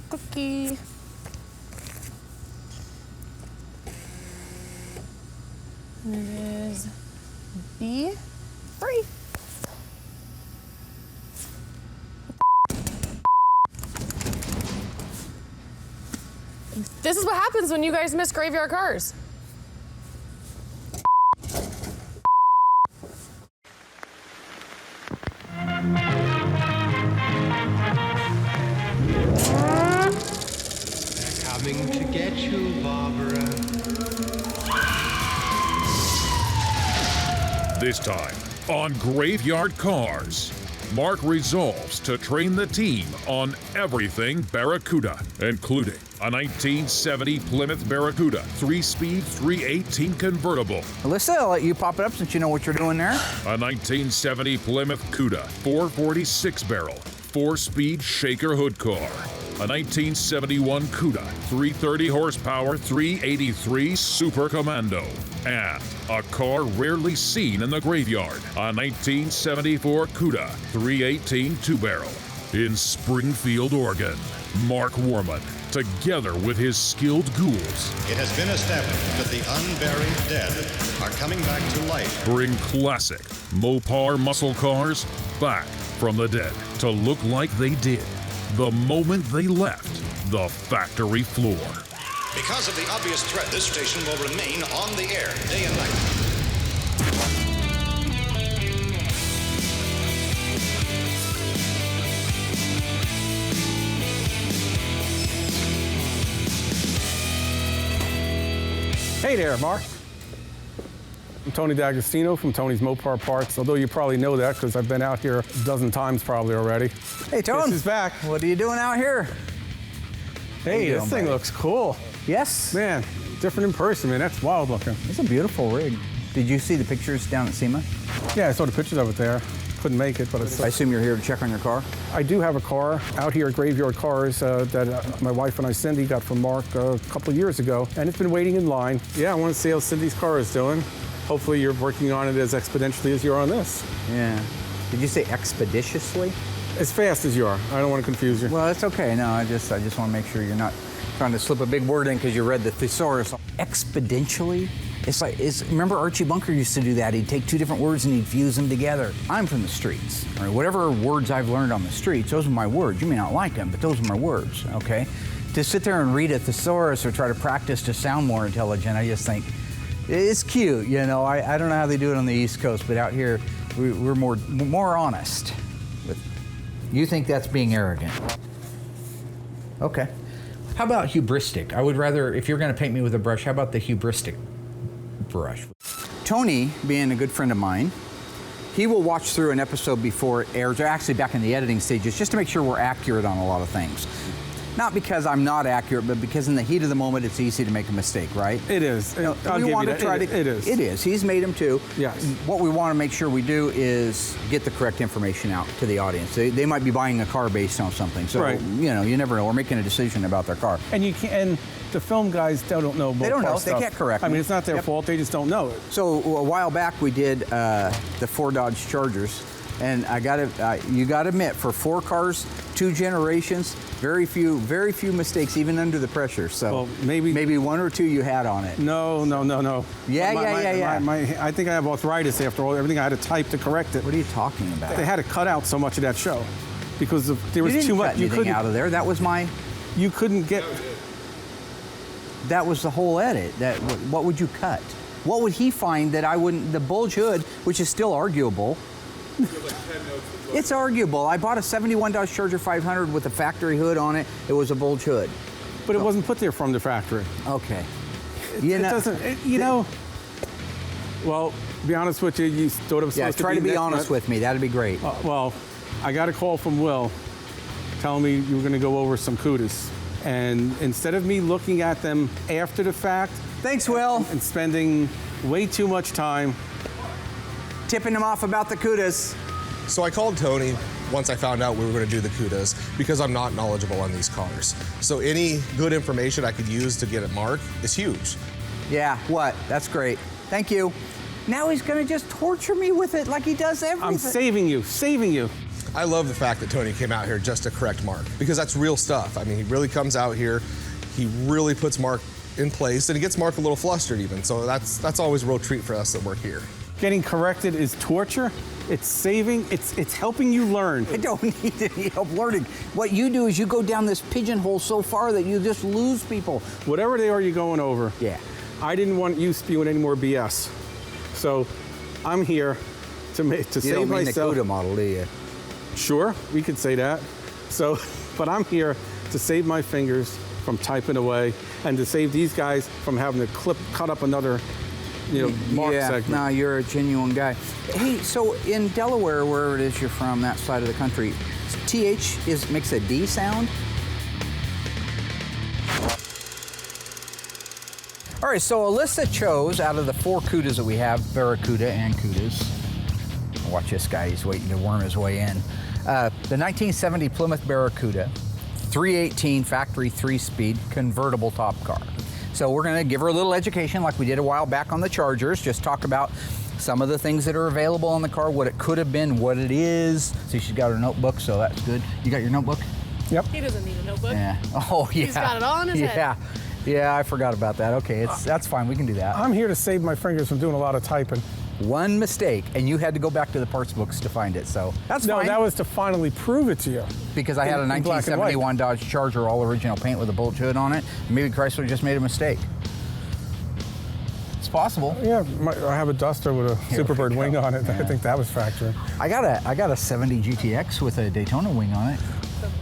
cookie. And it is B free. This is what happens when you guys miss graveyard cars. Coming to get you, Barbara. This time on Graveyard Carz, Mark resolves to train the team on everything Barracuda, including a 1970 Plymouth Barracuda 3-speed 318 convertible, Alyssa, I'll let you pop it up since you know what you're doing there. a 1970 Plymouth Cuda 446 barrel 4-speed shaker hood car, a 1971 Cuda 330 horsepower 383 Super Commando, and a car rarely seen in the graveyard, a 1974 Cuda 318 2-barrel. In Springfield, Oregon, Mark Warman, together with his skilled ghouls, It has been established that the unburied dead are coming back to life. bring classic Mopar muscle cars back from the dead to look like they did the moment they left the factory floor. Because of the obvious threat, this station will remain on the air day and night. Hey there, Mark. I'm Tony D'Agostino from Tony's Mopar Parts, although you probably know that because I've been out here a dozen times probably already. Hey, Tone. This is back. What are you doing out here? Hey, doing, this thing buddy? looks cool. Yes. Man, different in person, man. That's wild looking. It's a beautiful rig. Did you see the pictures down at SEMA? Yeah, I saw the pictures of it there. Couldn't make it, but I assume you're here to check on your car? I do have a car out here at Graveyard Carz that my wife and I, Cindy, got from Mark a couple of years ago, and it's been waiting in line. Yeah, I want to see how Cindy's car is doing. Hopefully you're working on it as expeditiously as you are on this. Yeah. Did you say expeditiously? As fast as you are. I don't want to confuse you. Well, it's okay. No, I just want to make sure you're not trying to slip a big word in because you read the thesaurus. Exponentially? Remember Archie Bunker used to do that. He'd take two different words and he'd fuse them together. I'm from the streets. All right, whatever words I've learned on the streets, those are my words. You may not like them, but those are my words, okay? To sit there and read a thesaurus or try to practice to sound more intelligent, I just think, it's cute, you know. I don't know how they do it on the East Coast, but out here, we're more honest. You think that's being arrogant. Okay. How about hubristic? I would rather, if you're going to paint me with a brush, how about the hubristic brush? Tony, being a good friend of mine, he will watch through an episode before it airs, or actually back in the editing stages, just to make sure we're accurate on a lot of things. Not because I'm not accurate, but because in the heat of the moment, it's easy to make a mistake, right? It is. You know, I'll give you that. It is. It is. He's made them too. Yes. What we want to make sure we do is get the correct information out to the audience. They might be buying a car based on something. So, Right. you know, you never know. We're making a decision about their car. And you can, and the film guys don't know. They don't Mopar know. They stuff. can't correct I me. mean, it's not their Yep. fault. They just don't know it. So a while back we did the 4 Dodge Chargers, and you gotta admit, for 4 cars, 2 generations, very few mistakes, even under the pressure. So Well, maybe 1 or 2 you had on it. No. Yeah. I think I have arthritis after everything I had to type to correct it. What are you talking about? They had to cut out so much of that show because there was you didn't too much. cut anything out of there. That was You couldn't get. That was the whole edit. What would you cut? What would he find that I wouldn't? The bulge hood, which is still arguable. It's arguable. I bought a 71 Dodge Charger 500 with a factory hood on it. It was a bulge hood. But it wasn't put there from the factory. Okay. It doesn't. Well, to be honest with you, you thought it was supposed to be. Try to be next honest month. with me. That'd be great. Well, I got a call from Will telling me you were going to go over some Cudas. And instead of me looking at them after the fact, Thanks, Will. and spending way too much time. Tipping him off about the Cudas. So I called Tony once I found out we were going to do the Cudas because I'm not knowledgeable on these cars. So any good information I could use to get at Mark is huge. Yeah, what? That's great. Thank you. Now he's going to just torture me with it like he does everything. I'm saving you. I love the fact that Tony came out here just to correct Mark, because that's real stuff. I mean, he really comes out here, he really puts Mark in place, and he gets Mark a little flustered even. So that's always a real treat for us that work here. Getting corrected is torture. It's saving, it's helping you learn. I don't need any help learning. What you do is you go down this pigeonhole so far that you just lose people. Whatever they are you're going over. Yeah. I didn't want you spewing any more BS. So I'm here to You save don't mean myself. the Cuda model, do you? Sure, we could say that. So, but I'm here to save my fingers from typing away and to save these guys from having to cut up another, mark segment. No, you're a genuine guy. Hey, so in Delaware, wherever it is you're from, that side of the country, TH makes a D sound? All right, so Alyssa chose out of the 4 Cudas that we have, barracuda and Cudas. Watch this guy, he's waiting to worm his way in. The 1970 Plymouth Barracuda, 318 factory 3-speed convertible top car. So we're gonna give her a little education like we did a while back on the Chargers, just talk about some of the things that are available on the car, what it could have been, what it is. See, she's got her notebook, so that's good. You got your notebook? Yep. He doesn't need a notebook. Yeah. Oh, yeah. He's got it all in his head. Yeah, I forgot about that. Okay, that's fine, we can do that. I'm here to save my fingers from doing a lot of typing. One mistake, and you had to go back to the parts books to find it, so that's fine. No, that was to finally prove it to you. Because I had a in black and white. 1971 Dodge Charger, all original paint with a bullet hood on it. Maybe Chrysler just made a mistake. It's possible. Yeah, I have a Duster with a Superbird wing on it. Yeah. I think that was factoring. I got a 70 GTX with a Daytona wing on it,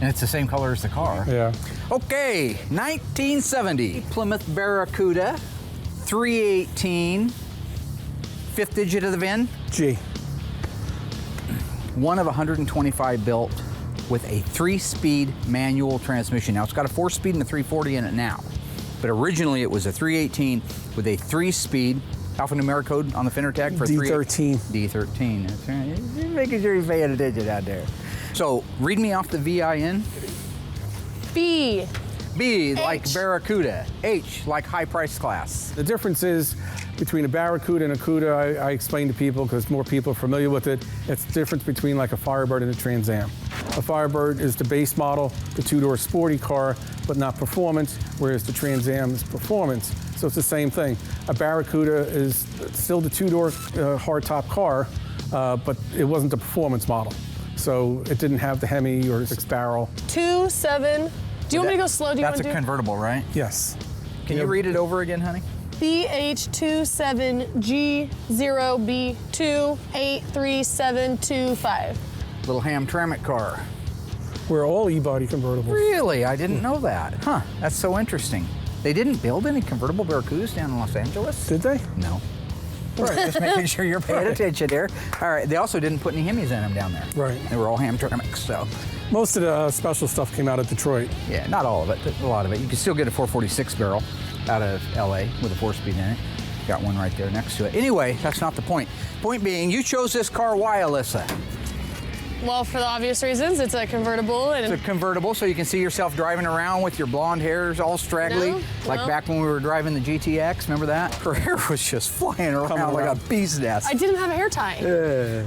and it's the same color as the car. Yeah. Okay, 1970 Plymouth Barracuda, 318, 5th digit of the VIN. G. One of 125 built with a 3-speed manual transmission. Now it's got a 4-speed and a 340 in it now, but originally it was a 318 with a 3-speed alphanumeric code on the fender tag for D13. D13. That's right. You're making sure you're paying attention out there. So read me off the VIN. B. B like H. Barracuda. H like high price class. The difference is between a Barracuda and a Cuda, I explain to people because more people are familiar with it. It's the difference between like a Firebird and a Trans Am. A Firebird is the base model, the 2-door sporty car, but not performance, whereas the Trans Am is performance. So it's the same thing. A Barracuda is still the 2-door hardtop car, but it wasn't the performance model. So it didn't have the Hemi or 6-barrel. 27. Do you want me to go slow? Do you That's want a to do convertible, right? Yes. Can you read it over again, honey? BH27G0B283725. Little Hamtramck car. We're all E-body convertibles. Really? I didn't know that. Huh, that's so interesting. They didn't build any convertible Barracudas down in Los Angeles? Did they? No. Right, just making sure you're paying attention there. All right, they also didn't put any Hemis in them down there. Right. They were all Hamtramcks, so. Most of the special stuff came out of Detroit. Yeah, not all of it, but a lot of it. You can still get a 446 barrel out of LA with a 4-speed in it. Got one right there next to it. Anyway, that's not the point. Point being, you chose this car, why, Alyssa? Well, for the obvious reasons, it's a convertible and It's a convertible, so you can see yourself driving around with your blonde hairs all straggly, No, like no. back when we were driving the GTX. Remember that? Her hair was just flying around like a bee's nest. I didn't have a hair tie.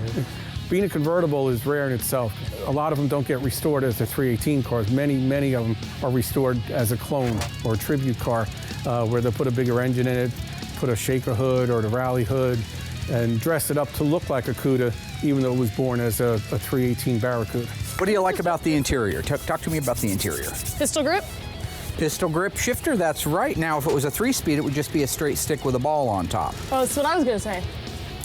Being a convertible is rare in itself. A lot of them don't get restored as the 318 cars. Many of them are restored as a clone or a tribute car, where they'll put a bigger engine in it, put a shaker hood or the rally hood, and dress it up to look like a Cuda, even though it was born as a 318 Barracuda. What do you like about the interior? Talk to me about the interior. Pistol grip. Pistol grip shifter, that's right. Now, if it was a 3-speed, it would just be a straight stick with a ball on top. Oh, that's what I was going to say.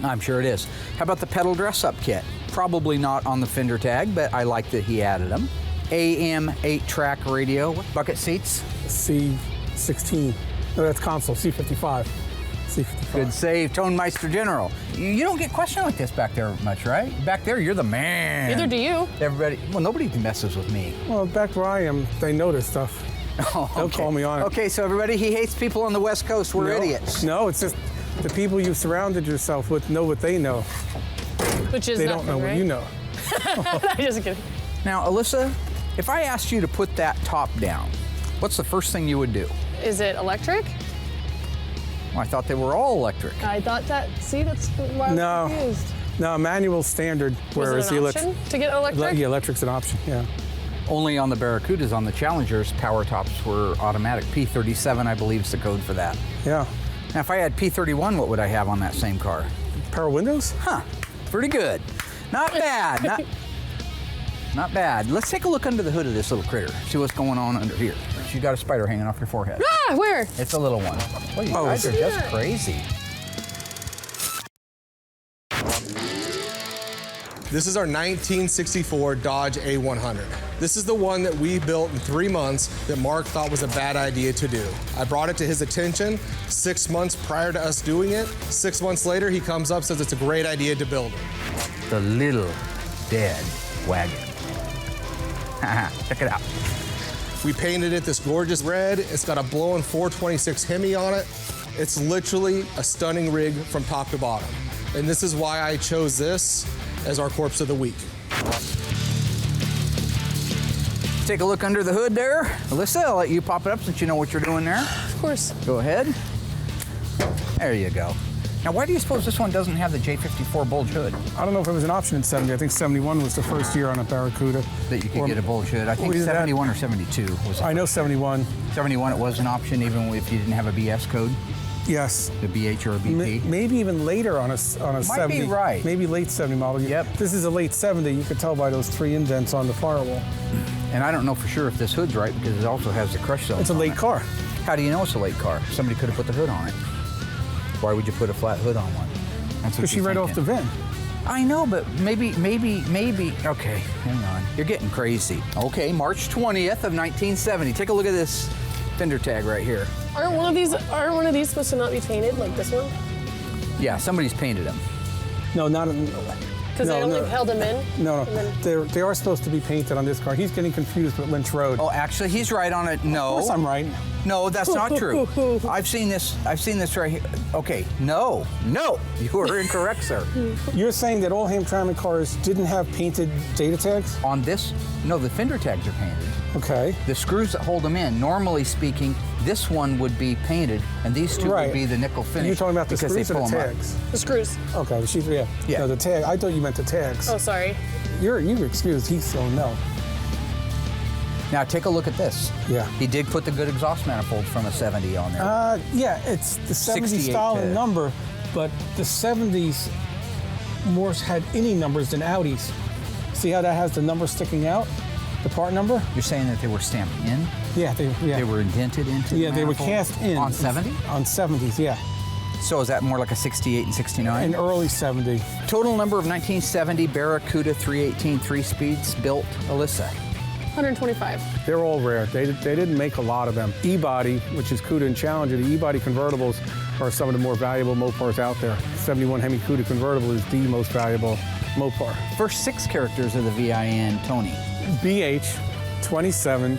I'm sure it is. How about the pedal dress-up kit? Probably not on the fender tag, but I like that he added them. AM 8-track radio. Bucket seats? C16. No, that's console, C55. C55. Good save, Tone Meister General. You don't get questioned like this back there much, right? Back there, you're the man. Neither do you. Everybody, well, nobody messes with me. Well, back where I am, they know this stuff. Oh, They'll call me on it. Okay, so everybody, he hates people on the West Coast. We're No, idiots. No, it's just the people you surrounded yourself with know what they know. Which is They nothing, don't know right? what you know. I'm just kidding. Now, Alyssa, if I asked you to put that top down, what's the first thing you would do? Is it electric? Well, I thought they were all electric. I thought that. See, that's why I was No. confused. No, manual standard, whereas Was it an option to get electric? Yeah, electric's an option, yeah. Only on the Barracudas, on the Challengers, power tops were automatic. P37, I believe, is the code for that. Yeah. Now, if I had P31, what would I have on that same car? Power windows? Huh, pretty good. Not bad, not bad. Let's take a look under the hood of this little critter, see what's going on under here. You got a spider hanging off your forehead. Ah, where? It's a little one. Well, you guys are just crazy. This is our 1964 Dodge A100. This is the one that we built in 3 months that Mark thought was a bad idea to do. I brought it to his attention 6 months prior to us doing it. 6 months later, he comes up, says it's a great idea to build it. The little dead wagon. Check it out. We painted it this gorgeous red. It's got a blowing 426 Hemi on it. It's literally a stunning rig from top to bottom. And this is why I chose this as our corpse of the week. Take a look under the hood there. Alyssa, I'll let you pop it up since you know what you're doing there. Of course. Go ahead. There you go. Now, why do you suppose this one doesn't have the J54 bulge hood? I don't know if it was an option in 70. I think 71 was the first year on a Barracuda. That you could get a bulge hood. I think 71 or 72 was. I know 71. 71, it was an option even if you didn't have a BS code. Yes. The BH or a BP. Maybe even later on a 70. Might be right. Maybe late 70 model. Yep. This is a late 70. You could tell by those 3 indents on the firewall. And I don't know for sure if this hood's right because it also has the crush zone. It's a late car. How do you know it's a late car? Somebody could have put the hood on it. Why would you put a flat hood on one? Because she read off the VIN. I know, but maybe. Okay, hang on. You're getting crazy. Okay, March 20th of 1970. Take a look at this fender tag right here. Aren't one of these supposed to not be painted like this one? Yeah, somebody's painted them. No, not. Because they only held them in? No. They are supposed to be painted on this car. He's getting confused with Lynch Road. Oh, actually, he's right on it. No. Of course I'm right. No, that's not true. I've seen this right here. Okay, no. You are incorrect, sir. You're saying that all Hamtramck cars didn't have painted data tags? On this, no, the fender tags are painted. Okay. The screws that hold them in, normally speaking, this one would be painted, and these two would be the nickel finish. You're talking about the screws or the tags? The screws. Okay, Yeah. No, the tag. I thought you meant the tags. Oh, sorry. You're excused. He's so no. Now take a look at this. Yeah. He did put the good exhaust manifold from a 70 on there. Yeah, it's the 70 style and number, but the 70s more had any numbers than Audis. See how that has the number sticking out? The part number? You're saying that they were stamped in? Yeah, they were indented into the they were manifold? cast in. On 70? On 70s, yeah. So is that more like a 68 and 69? An early 70. Total number of 1970 Barracuda 318 3-speeds built, Alyssa. 125. They're all rare. They didn't make a lot of them. E-body, which is Cuda and Challenger, the E-body convertibles are some of the more valuable Mopars out there. 71 Hemi Cuda convertible is the most valuable Mopar. First 6 characters of the VIN, Tony. BH 27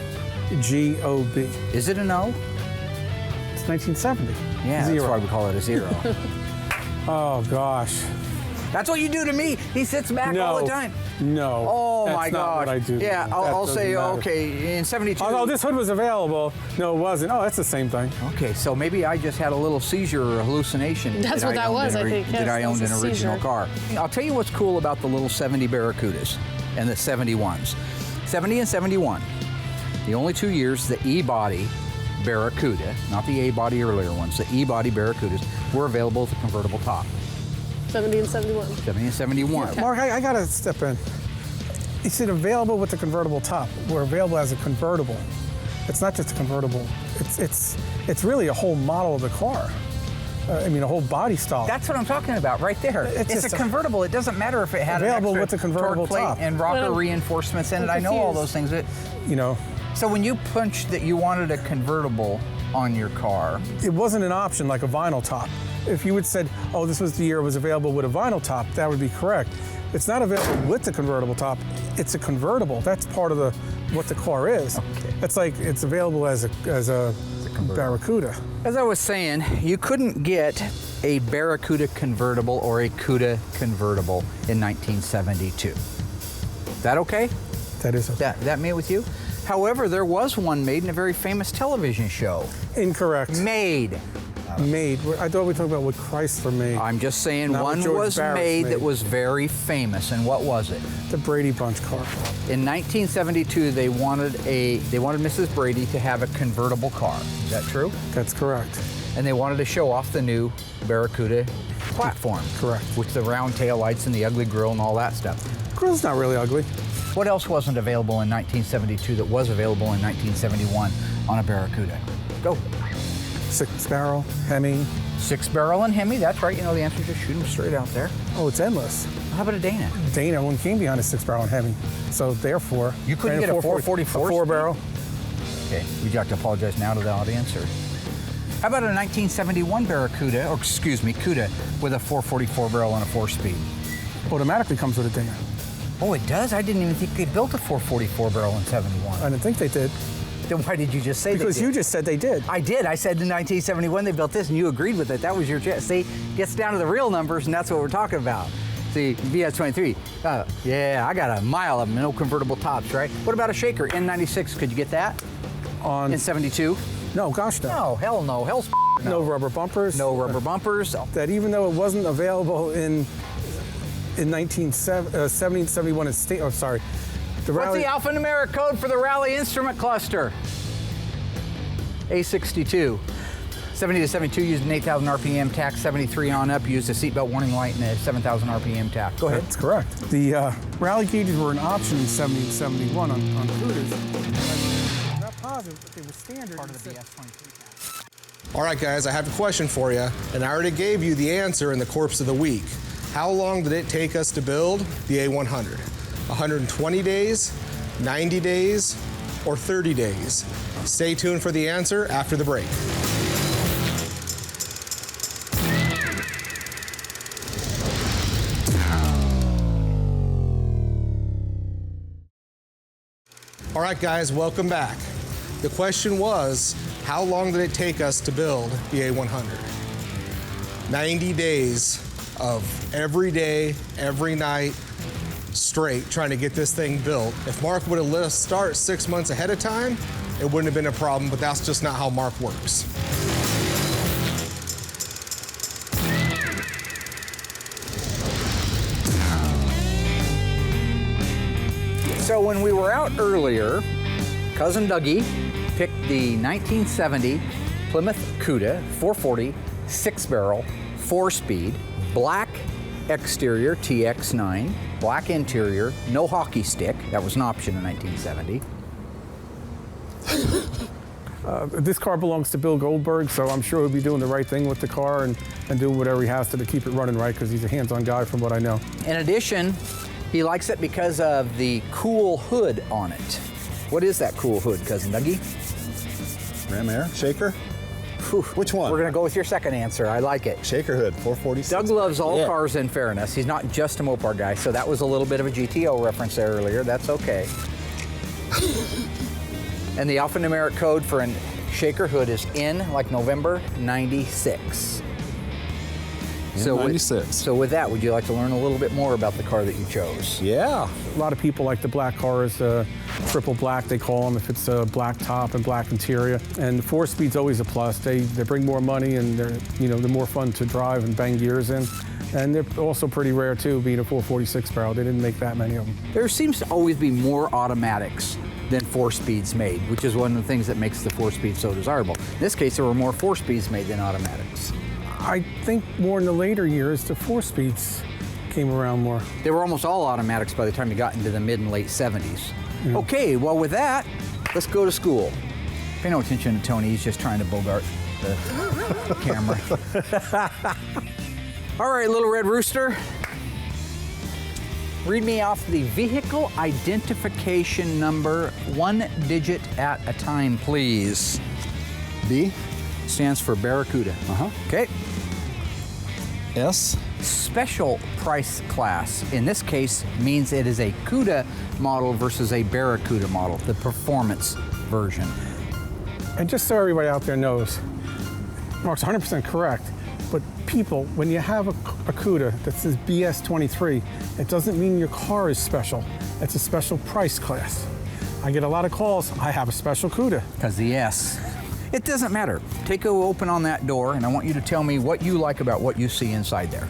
GOB. Is it an O? It's 1970. Yeah, Zero. that's why we call it a 0. Oh, gosh. That's what you do to me. He sits back all the time. No. Oh, that's my not gosh. what I do. Yeah, I'll say, matter. okay, in 72. Oh, this hood was available. No, it wasn't. Oh, that's the same thing. Okay, so maybe I just had a little seizure or a hallucination. That's what that was, I think. Yes, that I owned that was an a original seizure. car. I'll tell you what's cool about the little 70 Barracudas and the 71s. 70 and 71. The only 2 years the E-body Barracuda, not the A-body earlier ones, the E-body Barracudas were available with a convertible top. 70 and 71. 70 and 71. Mark, I got to step in. You said available with the convertible top. We're available as a convertible. It's not just a convertible. It's really a whole model of the car. I mean, a whole body style. That's what I'm talking about right there. It's just a convertible. It doesn't matter if it had available an with the extra convertible torque plate top. and rocker reinforcements in it. I know all those things. You know, So when you punched that you wanted a convertible on your car, it wasn't an option like a vinyl top. If you had said, oh, this was the year it was available with a vinyl top, that would be correct. It's not available with the convertible top. It's a convertible. That's part of what the car is. Okay. It's like it's available as a Barracuda. as I was saying, you couldn't get a Barracuda convertible or a Cuda convertible in 1972. That okay? That is That made with you? However, there was one made in a very famous television show. incorrect. Made. about it. Made. I thought we were talking about what Chrysler made. I'm just saying Not what one George was Barris made made. that was very famous, and what was it? The Brady Bunch car. In 1972, they wanted Mrs. Brady to have a convertible car. Is that true? That's correct. And they wanted to show off the new Barracuda platform. Correct. With the round tail lights and the ugly grille and all that stuff. Grill's not really ugly. What else wasn't available in 1972 that was available in 1971 on a Barracuda? Go. 6-barrel, Hemi. 6-barrel and Hemi, that's right. You know the answer, just shoot them straight out there. Oh, it's endless. How about a Dana? Dana one came behind a 6-barrel and Hemi. So therefore, You couldn't ran get a 444 a 4-barrel. Okay, would you like to apologize now to the audience, or? How about a 1971 Barracuda, or excuse me, Cuda, with a 444 barrel and a 4-speed? Automatically comes with a Dana. Oh, it does? I didn't even think they built a 444 barrel in 71. I didn't think they did. Then why did you just say Because they did? you just said they did. I did. I said in 1971 they built this, and you agreed with it. That was your see, gets down to the real numbers, and that's what we're talking about. See, VS23. Yeah, I got a mile of them, no convertible tops, right? What about a Shaker N96? Could you get that in 72? No, gosh, no. No, hell no. Hell's No rubber bumpers. No rubber bumpers. That even though it wasn't available in 1970, 71, oh, sorry. The What's Rally, the alphanumeric code for the Rally instrument cluster? A62. 70 to 72 used an 8,000 RPM tack. 73 on up used a seatbelt warning light and a 7,000 RPM tack. Go ahead. That's correct. The Rally gauges were an option in 70 and 71 on Cudas. I'm not positive, but they were standard. Part of the BS23. All right, guys, I have a question for you, and I already gave you the answer in the Corpse of the Week. How long did it take us to build the A100? 120 days, 90 days, or 30 days? Stay tuned for the answer after the break. All right, guys, welcome back. The question was, how long did it take us to build the A100? 90 days of every day, every night, straight, trying to get this thing built. If Mark would have let us start 6 months ahead of time, it wouldn't have been a problem, but that's just not how Mark works. So when we were out earlier, Cousin Dougie picked the 1970 Plymouth Cuda 440 6-barrel 4-speed, black exterior TX9, black interior, no hockey stick. That was an option in 1970. This car belongs to Bill Goldberg, so I'm sure he'll be doing the right thing with the car and doing whatever he has to keep it running right, because he's a hands-on guy from what I know. In addition, he likes it because of the cool hood on it. What is that cool hood, Cousin Dougie? Ram Air? Shaker? Whew. Which one? We're gonna go with your second answer. I like it. Shaker hood, 446. Doug loves all cars, in fairness. He's not just a Mopar guy, so that was a little bit of a GTO reference there earlier. That's okay. And the alphanumeric code for a Shaker hood is N, like November, 96. So 96. So with that, would you like to learn a little bit more about the car that you chose? Yeah. A lot of people like the black cars, triple black they call them, if it's a black top and black interior. And 4-speed's always a plus. They bring more money, and they're more fun to drive and bang gears in. And they're also pretty rare too, being a 446 barrel. They didn't make that many of them. There seems to always be more automatics than 4-speeds made, which is one of the things that makes the 4-speed so desirable. In this case, there were more 4-speeds made than automatics. I think more in the later years, the 4-speeds came around more. They were almost all automatics by the time you got into the mid and late 70s. Okay, well with that, let's go to school. Pay no attention to Tony, he's just trying to bogart the camera. All right, Little Red Rooster. Read me off the vehicle identification number, 1 digit at a time, please. B. Stands for Barracuda. Okay. S. Special price class, in this case, means it is a Cuda model versus a Barracuda model, the performance version. And just so everybody out there knows, Mark's 100% correct, but people, when you have a Cuda that says BS23, it doesn't mean your car is special. It's a special price class. I get a lot of calls, I have a special Cuda. Because the S. It doesn't matter. Take a open on that door, and I want you to tell me what you like about what you see inside there.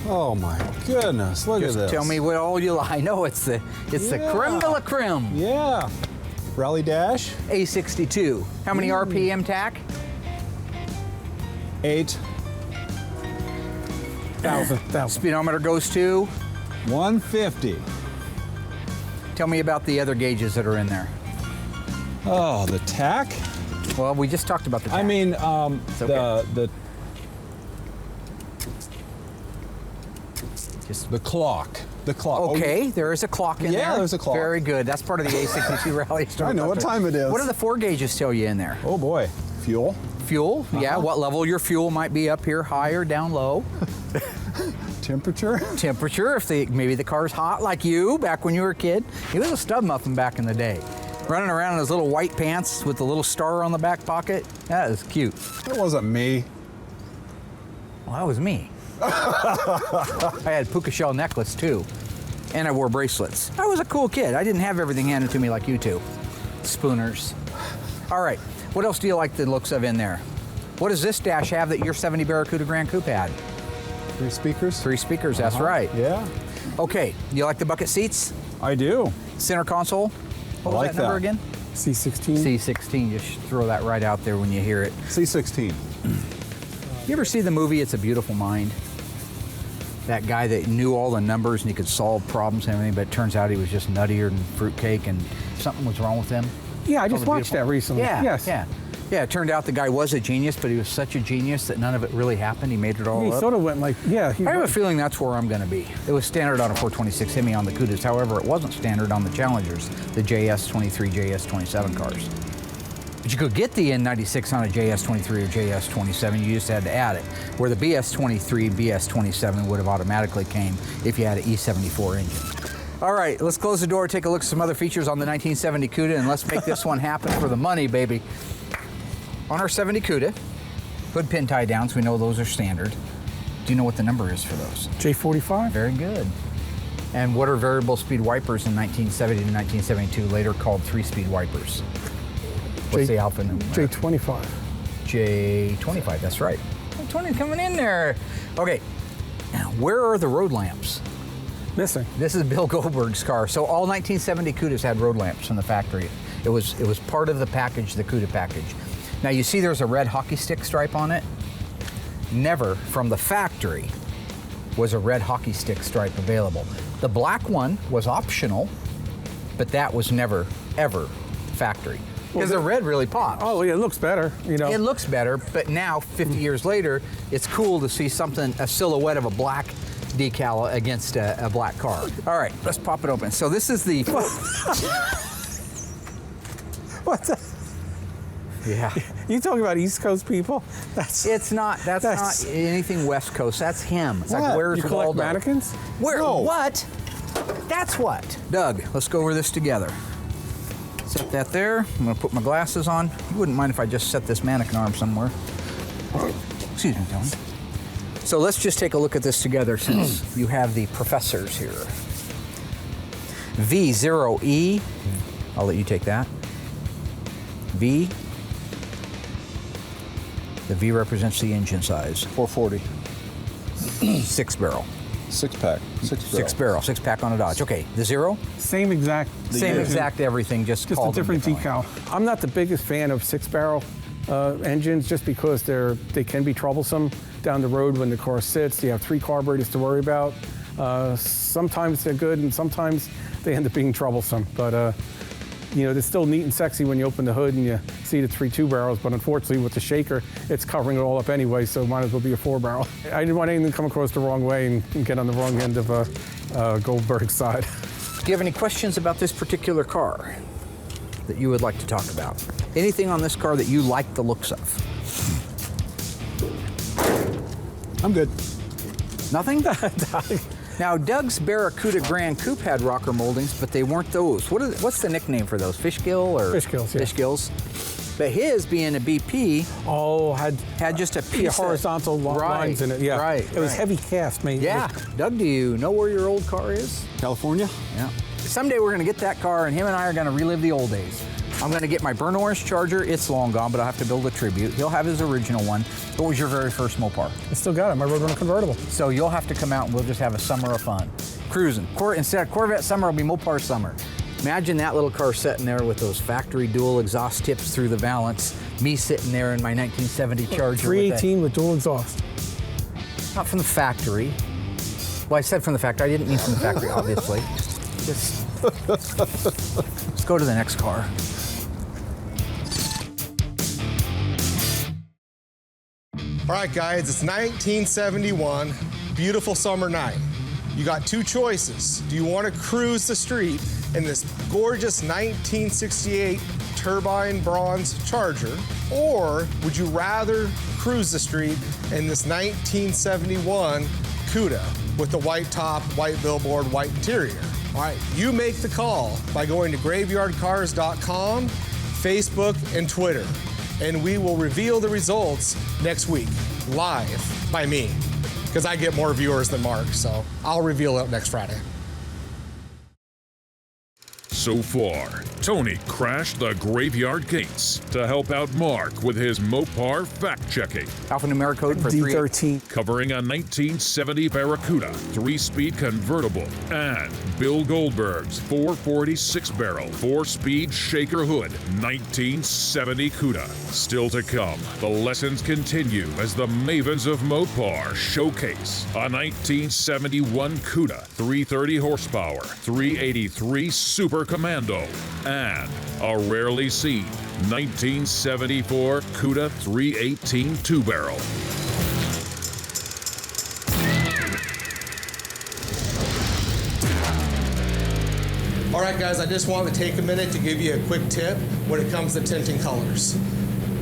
Oh my goodness, look Just at this. tell me what all you like. I know it's the creme de la creme. Yeah. Rally Dash. A62. How many RPM tack? 1,000. Speedometer goes to? 150. Tell me about the other gauges that are in there. Oh, the tack? Well, we just talked about the tack. I mean, okay. the clock. The clock. Okay, there is a clock in there. Yeah, there's a clock. Very good. That's part of the A62 rally. I know what time it is. What do the 4 gauges tell you in there? Oh boy. Fuel. Fuel, yeah. What level your fuel might be up here, high or down low. Temperature. Temperature, if maybe the car's hot like you back when you were a kid. He was a stub muffin back in the day. Running around in his little white pants with the little star on the back pocket. That was cute. That wasn't me. Well, that was me. I had puka shell necklace too. And I wore bracelets. I was a cool kid. I didn't have everything handed to me like you two. Spooners. All right, what else do you like the looks of in there? What does this dash have that your 70 Barracuda Grand Coupe had? 3 speakers. 3 speakers, that's right. Yeah. Okay, you like the bucket seats? I do. Center console? What was like that number again? C16. C16, just throw that right out there when you hear it. C16. You ever see the movie It's a Beautiful Mind? That guy that knew all the numbers and he could solve problems and everything, but it turns out he was just nuttier than fruitcake and something was wrong with him. Yeah, I just Called The watched that Beautiful- recently. Yeah, Yes. yeah. Yeah, it turned out the guy was a genius, but he was such a genius that none of it really happened. He made it all He up. sort of went like, yeah. I have a feeling that's where I'm going to be. It was standard on a 426 Hemi on the Cudas. However, it wasn't standard on the Challengers, the JS23, JS27 cars. But you could get the N96 on a JS23 or JS27. You just had to add it. Where the BS23, BS27 would have automatically came if you had an E74 engine. All right, let's close the door, take a look at some other features on the 1970 Cuda, and let's make this one happen for the money, baby. On our 70 Cuda, hood pin tie downs, we know those are standard. Do you know what the number is for those? J45. Very good. And what are variable speed wipers in 1970 to 1972, later called 3-speed wipers? What's the alpha number? J25. J25, that's right. 20 coming in there. Okay, now where are the road lamps? Missing. This is Bill Goldberg's car. So all 1970 Cudas had road lamps from the factory. It was part of the package, the Cuda package. Now you see there's a red hockey stick stripe on it. Never from the factory was a red hockey stick stripe available. The black one was optional, but that was never, ever factory. Because the red really pops. Oh, yeah, it looks better, you know. It looks better, but now, 50 years later, it's cool to see something, a silhouette of a black decal against a black car. All right, let's pop it open. So this is the... What the? Yeah. You talking about East Coast people? That's not anything West Coast. That's him. It's like, What? where's You collect Waldo? mannequins? Where? No. What? That's what. Doug, let's go over this together. Set that there. I'm gonna put my glasses on. You wouldn't mind if I just set this mannequin arm somewhere. Excuse me, Tony. So let's just take a look at this together since you have the professors here. V0E, I'll let you take that. V, the V represents the engine size. 440. 6 barrel. 6-pack. 6 barrel, 6-pack on a Dodge. Okay, the 0? Same exact. Same exact everything, just a called different differently. decal. I'm not the biggest fan of 6-barrel engines just because they can be troublesome down the road when the car sits. You have 3 carburetors to worry about. Sometimes they're good and sometimes they end up being troublesome. But you know, they're still neat and sexy when you open the hood and you see the 3 2-barrels, but unfortunately with the shaker, it's covering it all up anyway, so might as well be a 4-barrel. I didn't want anything to come across the wrong way and get on the wrong end of Goldberg's side. Do you have any questions about this particular car that you would like to talk about? Anything on this car that you like the looks of? I'm good. Nothing? Now, Doug's Barracuda Grand Coupe had rocker moldings, but they weren't those. What's the nickname for those? Fish gill or? Fish gills, yeah. Fish gills. But his, being a BP, had just a piece of horizontal lines in it. Yeah, Right. It was heavy cast, mate. Yeah. Doug, do you know where your old car is? California? Yeah. Someday we're going to get that car, and him and I are going to relive the old days. I'm gonna get my burnt orange Charger. It's long gone, but I'll have to build a tribute. He'll have his original one. What was your very first Mopar? I still got it, my Roadrunner convertible. So you'll have to come out and we'll just have a summer of fun. Cruising. Instead of Corvette summer, it'll be Mopar summer. Imagine that little car sitting there with those factory dual exhaust tips through the valance. Me sitting there in my 1970 Charger. 318 with dual exhaust. Not from the factory. Well, I said from the factory. I didn't mean from the factory, obviously. Just let's go to the next car. All right, guys, it's 1971, beautiful summer night. You got two choices. Do you want to cruise the street in this gorgeous 1968 turbine bronze Charger, or would you rather cruise the street in this 1971 Cuda with the white top, white billboard, white interior? All right, you make the call by going to graveyardcars.com, Facebook, and Twitter. And we will reveal the results next week, live by me, because I get more viewers than Mark, so I'll reveal it next Friday. So far, Tony crashed the graveyard gates to help out Mark with his Mopar fact-checking. Alphanumeric code for D13. Covering a 1970 Barracuda 3-speed convertible and Bill Goldberg's 446 barrel 4-speed shaker hood 1970 Cuda. Still to come, the lessons continue as the Mavens of Mopar showcase a 1971 Cuda 330 horsepower 383 Super Commando and a rarely seen 1974 Cuda 318 two-barrel. All right, guys, I just wanted to take a minute to give you a quick tip when it comes to tinting colors.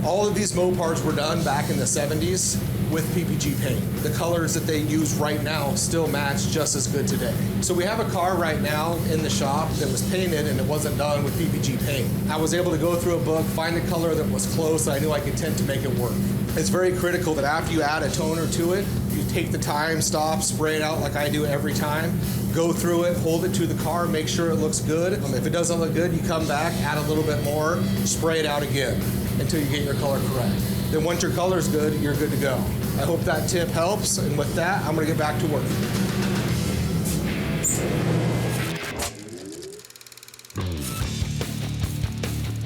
All of these Mopars were done back in the 70s with PPG paint. The colors that they use right now still match just as good today. So we have a car right now in the shop that was painted and it wasn't done with PPG paint. I was able to go through a book, find a color that was close, I knew I could tint to make it work. It's very critical that after you add a toner to it, you take the time, stop, spray it out like I do every time, go through it, hold it to the car, make sure it looks good. If it doesn't look good, you come back, add a little bit more, spray it out again until you get your color correct. Then once your color's good, you're good to go. I hope that tip helps, and with that, I'm gonna get back to work.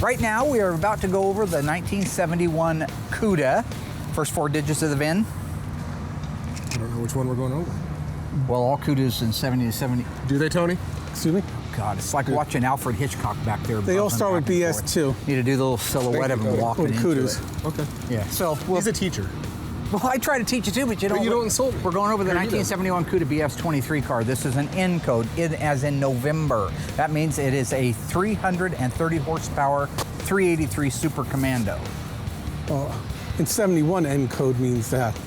Right now, we are about to go over the 1971 Cuda. First four digits of the VIN. I don't know which one we're going over. Well, all Cudas in 70 to 70. Do they, Tony? Excuse me? God, it's like watching Alfred Hitchcock back there. They all start with BS2. Need to do the little silhouette of him walking into Cudas. it. Okay. Yeah, so He's a teacher. well, I try to teach you too, but you don't. you don't insult me. We're going over the Here, you do. 1971 Cuda BS23 car. This is an N code, as in November. That means it is a 330 horsepower 383 Super Commando. In 71, N code means that.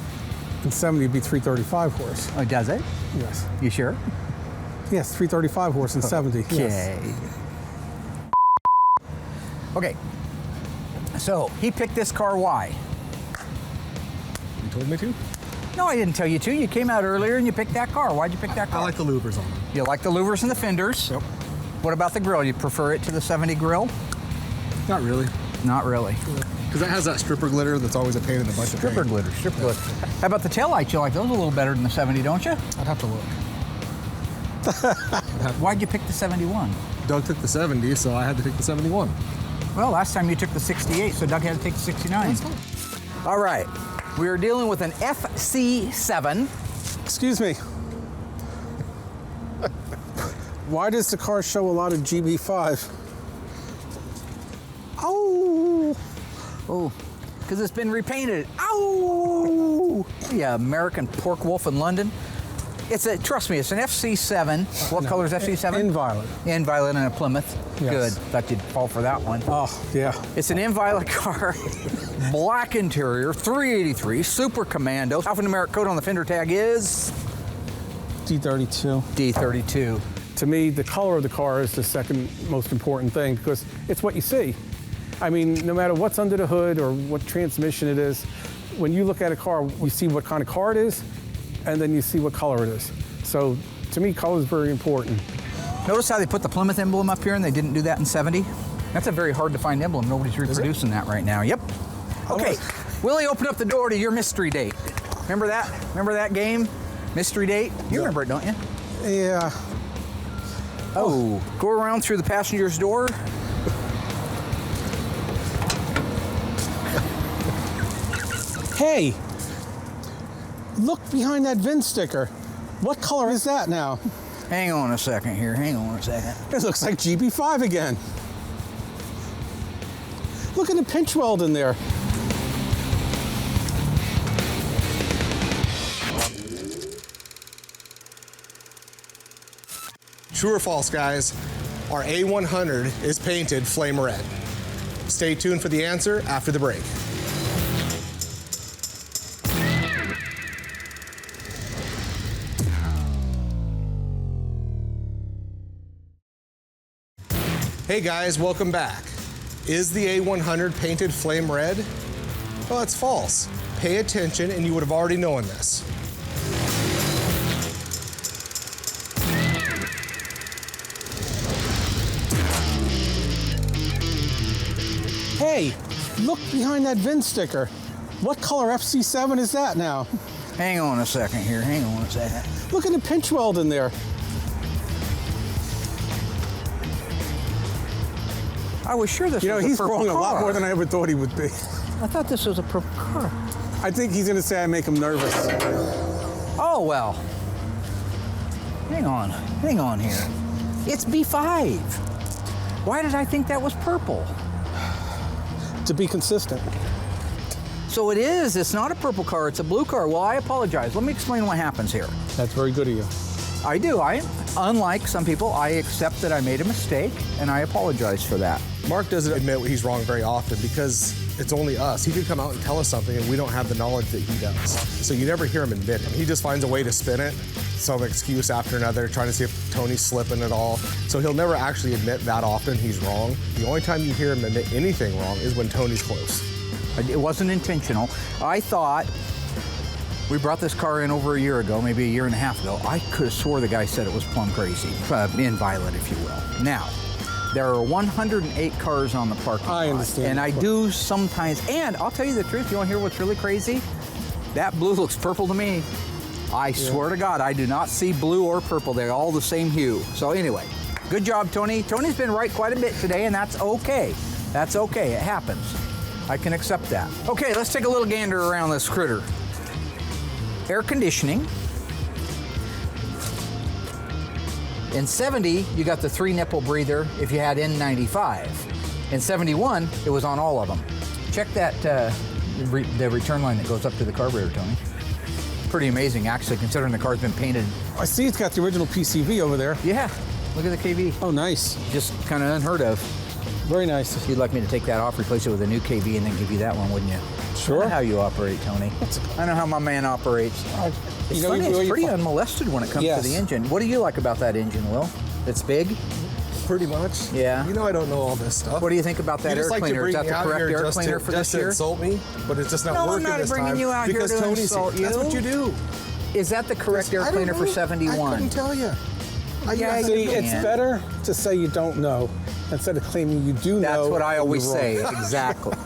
In 70, it'd be 335 horse. Oh, does it? Yes. You sure? Yes, 335 horse in 70. Okay. Yes. Okay. So he picked this car. Why? You told me to? No, I didn't tell you to. You came out earlier and you picked that car. Why'd you pick that car? I like the louvers on them. You like the louvers and the fenders. Yep. What about the grill? You prefer it to the 70 grill? Not really. Not really. Because that has that stripper glitter that's always a pain in the butt. Stripper glitter, stripper glitter. How about the taillights? You like those a little better than the 70, don't you? I'd have to look. Why'd you pick the 71? Doug took the 70, so I had to take the 71. Well, last time you took the 68, so Doug had to take the 69. All right. We are dealing with an FC7. Excuse me. Why does the car show a lot of GB5? Oh! Oh, because it's been repainted. Ow! Yeah, American pork wolf in London. Trust me, it's an FC7. What color is FC7? In violet. In violet and a Plymouth. Yes. Good. Thought you'd fall for that one. Oh, yeah. It's an in violet car, black interior, 383, Super Commando. Alphanumeric code on the fender tag is D32. D32. To me, the color of the car is the second most important thing because it's what you see. I mean, no matter what's under the hood or what transmission it is, when you look at a car, you see what kind of car it is, and then you see what color it is. So to me, color is very important. Notice how they put the Plymouth emblem up here and they didn't do that in 70? That's a very hard to find emblem. Nobody's reproducing that right now. Yep. Okay, Willie, open up the door to your mystery date. Remember that? Remember that game? Mystery date? You remember it, don't you? Yeah. Oh, go around through the passenger's door. Hey, look behind that VIN sticker. What color is that now? Hang on a second here. Hang on a second. It looks like GB5 again. Look at the pinch weld in there. True or false, guys? Our A100 is painted flame red. Stay tuned for the answer after the break. Hey guys, welcome back. Is the A100 painted flame red? Well, it's false. Pay attention and you would have already known this. Hey, look behind that VIN sticker. What color FC7 is that now? Hang on a second here. Hang on a second. Look at the pinch weld in there. I was sure this was a purple car. He's wrong a lot more than I ever thought he would be. I thought this was a purple car. I think he's gonna say I make him nervous. Oh, well. Hang on here. It's B5. Why did I think that was purple? To be consistent. So it is, it's not a purple car, it's a blue car. Well, I apologize. Let me explain what happens here. That's very good of you. I do. Unlike some people, I accept that I made a mistake and I apologize for that. Mark doesn't admit he's wrong very often because it's only us. He could come out and tell us something and we don't have the knowledge that he does. So you never hear him admit it. He just finds a way to spin it, some excuse after another, trying to see if Tony's slipping at all. So he'll never actually admit that often he's wrong. The only time you hear him admit anything wrong is when Tony's close. It wasn't intentional. I thought, we brought this car in over a year ago, maybe a year and a half ago. I could have swore the guy said it was plumb crazy, in violet, if you will. Now, there are 108 cars on the parking lot. I understand. And I do sometimes, and I'll tell you the truth, you want to hear what's really crazy? That blue looks purple to me. I swear to God, I do not see blue or purple. They're all the same hue. So anyway, good job, Tony. Tony's been right quite a bit today, and that's okay. That's okay, it happens. I can accept that. Okay, let's take a little gander around this critter. Air conditioning. In 70, you got the 3-nipple breather if you had N95. In 71, it was on all of them. Check that, the return line that goes up to the carburetor, Tony. Pretty amazing, actually, considering the car's been painted. I see it's got the original PCV over there. Yeah, look at the KV. Oh, nice. Just kind of unheard of. Very nice. You'd like me to take that off, replace it with a new KV, and then give you that one, wouldn't you? Sure. I know how you operate, Tony. I know how my man operates. It's funny, it's pretty unmolested when it comes to the engine. What do you like about that engine, Will? It's big? Pretty much. Yeah. You know I don't know all this stuff. What do you think about that air cleaner? Is that the correct air cleaner for this year? Insult me, but it's just not working No, I'm not this bringing time you out here because to Tony's insult here. you. That's what you do. Is that the correct air cleaner for 71? I couldn't tell you. See, it's better to say you don't know instead of claiming you do know. That's what I always say, exactly.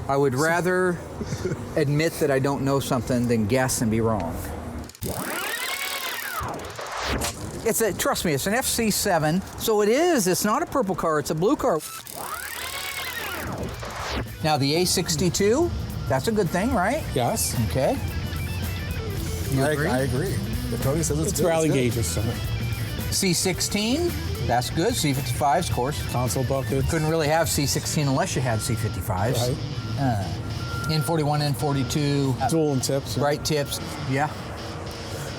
I would rather admit that I don't know something than guess and be wrong. Trust me, it's an FC7, so it's not a purple car, it's a blue car. Now the A62, that's a good thing, right? Yes. Okay. You agree? I agree. If Tony says it's good, rally it's good. gauges, so. C16, that's good. C55s, of course. Console buckets. Couldn't really have C16 unless you had C55s. Right. N41, N42. Dual and tips. Right tips, yeah.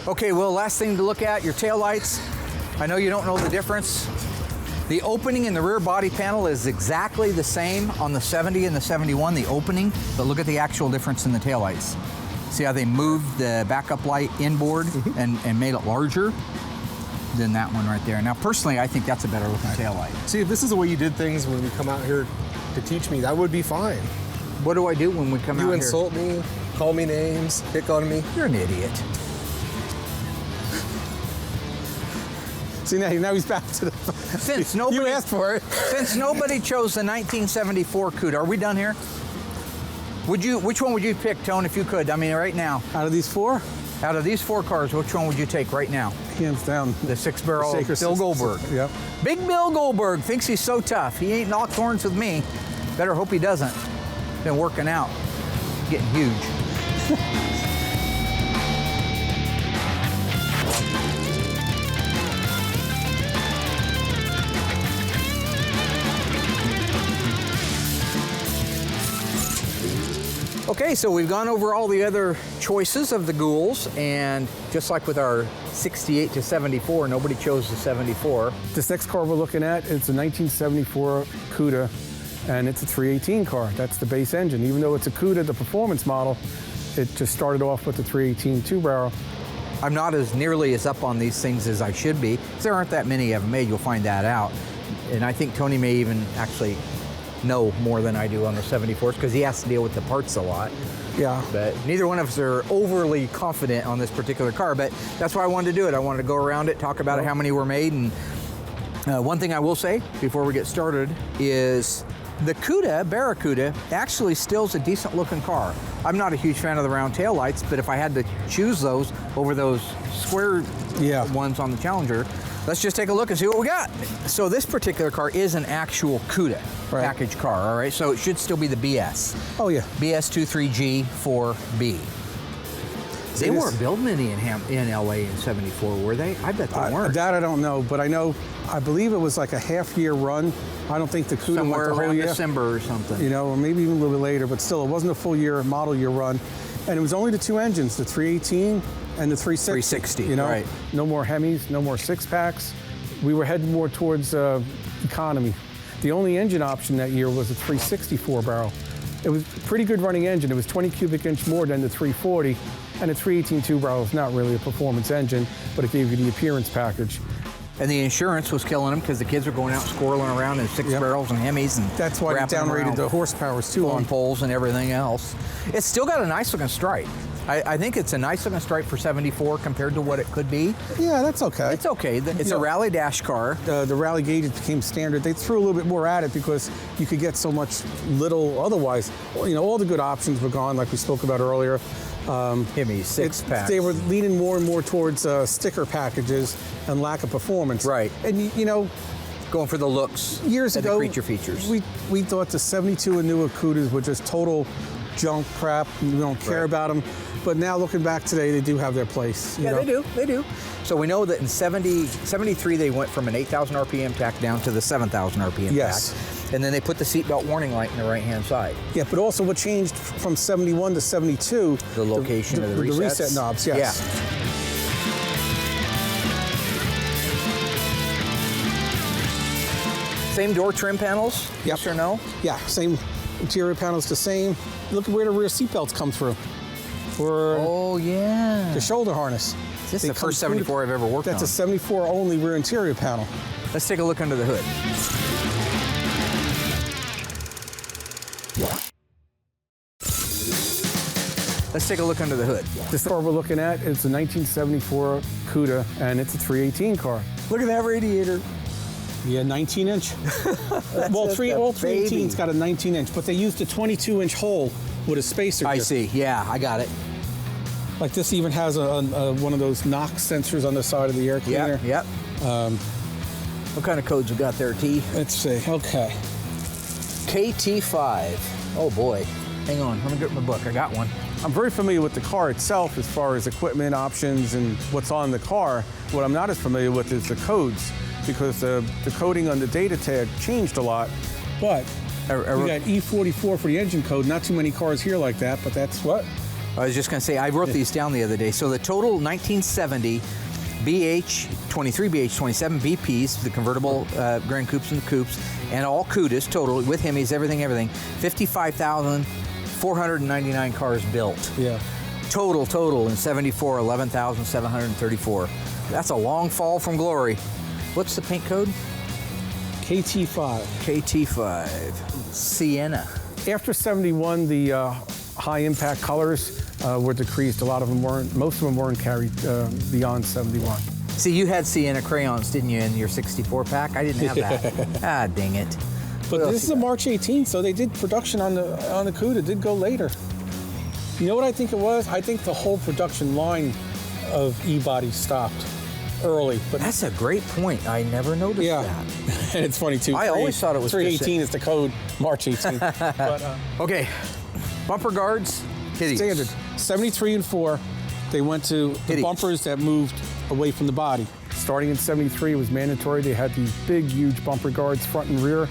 Okay, well, last thing to look at, your taillights. I know you don't know the difference. The opening in the rear body panel is exactly the same on the 70 and the 71, the opening, but look at the actual difference in the taillights. See how they moved the backup light inboard and made it larger than that one right there. Now, personally, I think that's a better looking taillight. See, if this is the way you did things when we come out here to teach me, that would be fine. What do I do when we come out here? You insult me, call me names, pick on me. You're an idiot. See, See, now he's back to the... Since nobody, You asked for it. Since nobody chose the 1974 Cuda, are we done here? Which one would you pick, Tone, if you could? I mean, right now. Out of these four? Out of these 4 cars, which one would you take right now? Hands down. The 6-barrel Bill Goldberg. Yep. Big Bill Goldberg thinks he's so tough. He ain't knocked horns with me. Better hope he doesn't. Been working out. Getting huge. Okay, so we've gone over all the other choices of the ghouls, and just like with our 68 to 74, nobody chose the 74. This next car we're looking at, it's a 1974 Cuda, and it's a 318 car. That's the base engine. Even though it's a Cuda, the performance model, it just started off with the 318 2-barrel. I'm not as nearly as up on these things as I should be. There aren't that many of them made, you'll find that out. And I think Tony may even actually know more than I do on the 74s because he has to deal with the parts a lot. Yeah. But neither one of us are overly confident on this particular car, but that's why I wanted to do it. I wanted to go around it, talk about it, how many were made, and one thing I will say before we get started is the Cuda, Barracuda, actually still is a decent looking car. I'm not a huge fan of the round tail lights, but if I had to choose those over those square ones on the Challenger, let's just take a look and see what we got. So this particular car is an actual Cuda package car, all right? So it should still be the BS. Oh, yeah. BS23G4B. They weren't building any in LA in 74, were they? I bet they weren't. That I don't know, but I believe it was like a half-year run. I don't think the Cuda somewhere went the whole around year. December or something. You know, or maybe even a little bit later, but still, it wasn't a full year, model year run. And it was only the 2 engines, the 318 and the 360. 360, you know? right. No more Hemis, no more 6-packs. We were heading more towards economy. The only engine option that year was a 364 barrel. It was a pretty good running engine. It was 20 cubic inch more than the 340, and the 318 2-barrel is not really a performance engine, but it gave you the appearance package. And the insurance was killing them because the kids were going out squirreling around in 6-barrels and Hemis, and that's why they downgraded the horsepowers too on poles and everything else. It's still got a nice looking stripe. I think it's a nice looking stripe for 74 compared to what it could be. Yeah, that's okay. It's okay. It's a rally dash car. The rally gauges became standard. They threw a little bit more at it because you could get so much little otherwise. You know, all the good options were gone, like we spoke about earlier. Hemis, 6-packs. They were leaning more and more towards sticker packages and lack of performance. Right. And you know, going for the looks years and ago, the creature features. We thought the 72 and newer Cudas were just total junk crap. We don't care about them. But now looking back today, they do have their place. You know? They do. So we know that in 73, they went from an 8,000 RPM tack down to the 7,000 RPM tack. And then they put the seatbelt warning light in the right-hand side. Yeah, but also what changed from 71 to 72? The location of the resets. The reset knobs, yes. Yeah. Same door trim panels, yes or no? Yeah, same interior panels, the same. Look at where the rear seatbelts come through. Oh, yeah. The shoulder harness. This is the first 74 I've ever worked on. That's a 74 only rear interior panel. Let's take a look under the hood. Let's take a look under the hood. This car we're looking at is a 1974 Cuda, and it's a 318 car. Look at that radiator. Yeah, 19-inch. Well, all 318's got a 19-inch, but they used a 22-inch hole with a spacer. I see. Yeah, I got it. Like this even has one of those knock sensors on the side of the air cleaner. Yep. What kind of codes you got there, T? Let's see. Okay. KT5. Oh boy. Hang on. Let me get my book. I got one. I'm very familiar with the car itself as far as equipment options and what's on the car. What I'm not as familiar with is the codes, because the coding on the data tag changed a lot. But we got E44 for the engine code. Not too many cars here like that, but that's what? I was just going to say, I wrote these down the other day. So the total 1970 BH23, BH27 BPs, the convertible Grand Coupes and the Coupes, and all Cudas total, with Hemis, everything, 55,499 cars built. Yeah. Total in 74, 11,734. That's a long fall from glory. What's the paint code? KT5. KT5. Sienna. After 71, the high impact colors were decreased. A lot of them weren't, most of them weren't carried beyond 71. See, you had Sienna crayons, didn't you, in your 64 pack? I didn't have that. Ah, dang it. But this is a March 18th, so they did production on the Cuda. Did go later. You know what I think it was? I think the whole production line of E-body stopped early. But That's a great point. I never noticed that. And it's funny too. I always thought it was 318 is the code, March 18th. But, okay, bumper guards, hitties. standard 73 and 4. They went to the Hitties. bumpers that moved away from the body. Starting in 73, it was mandatory. They had these big, huge bumper guards, front and rear,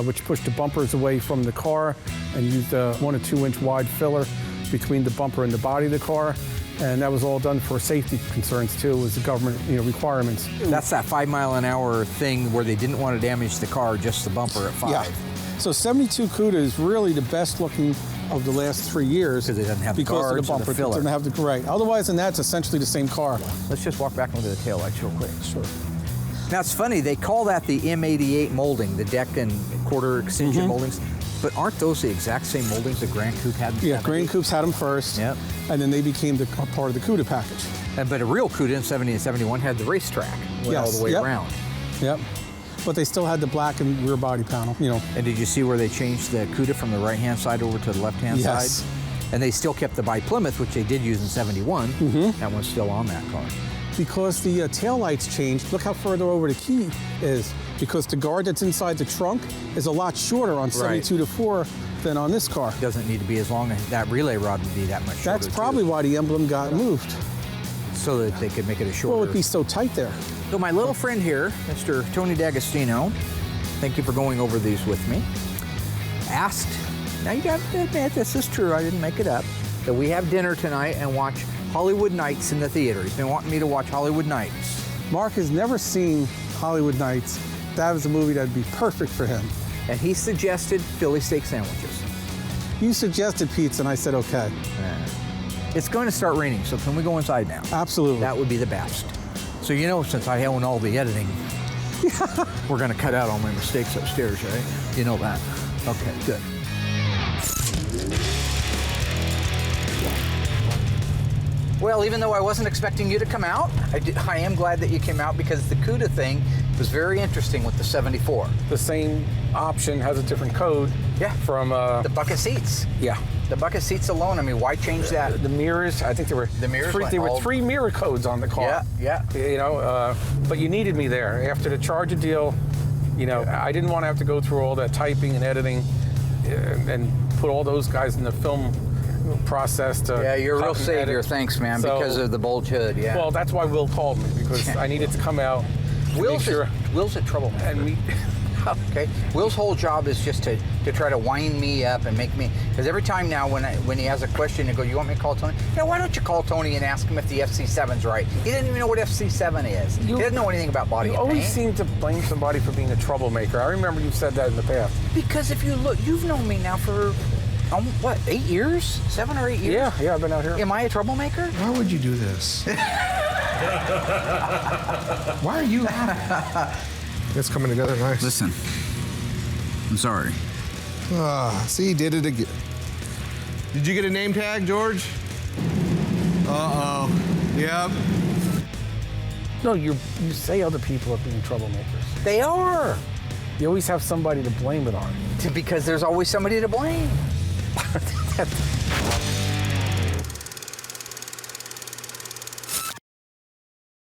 which pushed the bumpers away from the car and used a 1 or 2 inch wide filler between the bumper and the body of the car. And that was all done for safety concerns too. It was the government, requirements. That's that 5 mile an hour thing where they didn't want to damage the car, just the bumper at 5. Yeah. So 72 Cuda is really the best looking of the last 3 years. Because it doesn't have the because of guards the or bumper. the filler. It doesn't have the right. Otherwise than that, it's essentially the same car. Let's just walk back and look at the taillights real quick. Sure. Now it's funny, they call that the M88 molding, the deck and quarter extension moldings, but aren't those the exact same moldings that Grand Coupe had? Yeah, Grand Coupes had them first. Yep. And then they became a part of the Cuda package. But a real Cuda in 70 and 71 had the racetrack, went all the way around. Yep. But they still had the black and rear body panel, And did you see where they changed the Cuda from the right-hand side over to the left-hand Yes. side? And they still kept the by Plymouth, which they did use in 71. That one's still on that car. Because the taillights changed, look how further over the key is. Because the guard that's inside the trunk is a lot shorter on 72 to 4 than on this car. Doesn't need to be as long as that relay rod would be that much shorter. That's probably why the emblem got moved. So that they could make it a shorter. Well, it'd be so tight there. So my little friend here, Mr. Tony D'Agostino, thank you for going over these with me, asked, now you got to admit this is true, I didn't make it up, that we have dinner tonight and watch Hollywood Nights in the theater. He's been wanting me to watch Hollywood Nights. Mark has never seen Hollywood Nights. That was a movie that'd be perfect for him. And he suggested Philly steak sandwiches. You suggested pizza, and I said okay. It's going to start raining, so can we go inside now? Absolutely. That would be the best. So since I own all the editing, we're going to cut out all my mistakes upstairs, right? You know that. Okay, good. Well, even though I wasn't expecting you to come out, I am glad that you came out because the Cuda thing was very interesting with the 74. The same option has a different code. Yeah. From The bucket seats. yeah. The bucket seats alone, I mean, why change that? The mirrors, I think there were The mirrors went there were all- 3 mirror codes on the car. Yeah. But you needed me there. After the Charger deal, I didn't want to have to go through all that typing and editing and put all those guys in the film process to Yeah, you're a real cut and savior. edit. Thanks, man, So- because of the bulge hood, yeah. Well, that's why Will called me, because I needed to come out to make sure. Will's a troublemaker. And we, Okay. Will's whole job is just to try to wind me up and make me, because every time now when he has a question, he go, you want me to call Tony? Why don't you call Tony and ask him if the FC7's right? He didn't even know what FC7 is. He doesn't know anything about body you and always paint. seem to blame somebody for being a troublemaker. I remember you said that in the past. Because if you look, you've known me now for, 8 years? 7 or 8 years? Yeah, I've been out here. Am I a troublemaker? Why would you do this? Why are you laughing? It's coming together nice. Listen, I'm sorry. See, he did it again. Did you get a name tag, George? Uh-oh. Yep. No, you say other people are being troublemakers. They are. You always have somebody to blame it on. Because there's always somebody to blame.